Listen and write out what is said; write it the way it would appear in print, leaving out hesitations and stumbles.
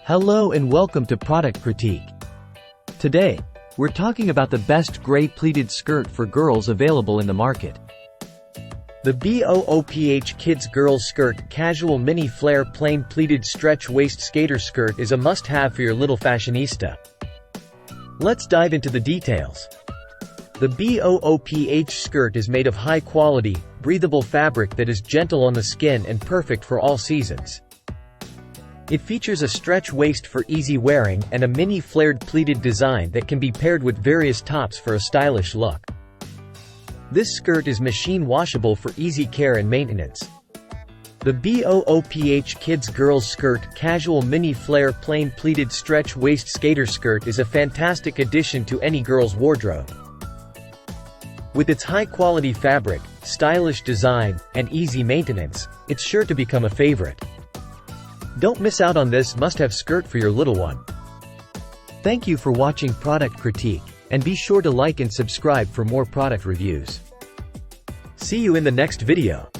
Hello and welcome to Product Critique. Today, we're talking about the best gray pleated skirt for girls available in the market. The BOOPH Kids Girls Skirt Casual Mini Flare Plain Pleated Stretch Waist Skater Skirt is a must-have for your little fashionista. Let's dive into the details. The BOOPH skirt is made of high-quality, breathable fabric that is gentle on the skin and perfect for all seasons. It features a stretch waist for easy wearing and a mini flared pleated design that can be paired with various tops for a stylish look. This skirt is machine washable for easy care and maintenance. The BOOPH Kids Girls Skirt Casual Mini Flare Plain Pleated Stretch Waist Skater Skirt is a fantastic addition to any girl's wardrobe. With its high-quality fabric, stylish design, and easy maintenance, it's sure to become a favorite. Don't miss out on this must-have skirt for your little one. Thank you for watching Product Critique, and be sure to like and subscribe for more product reviews. See you in the next video.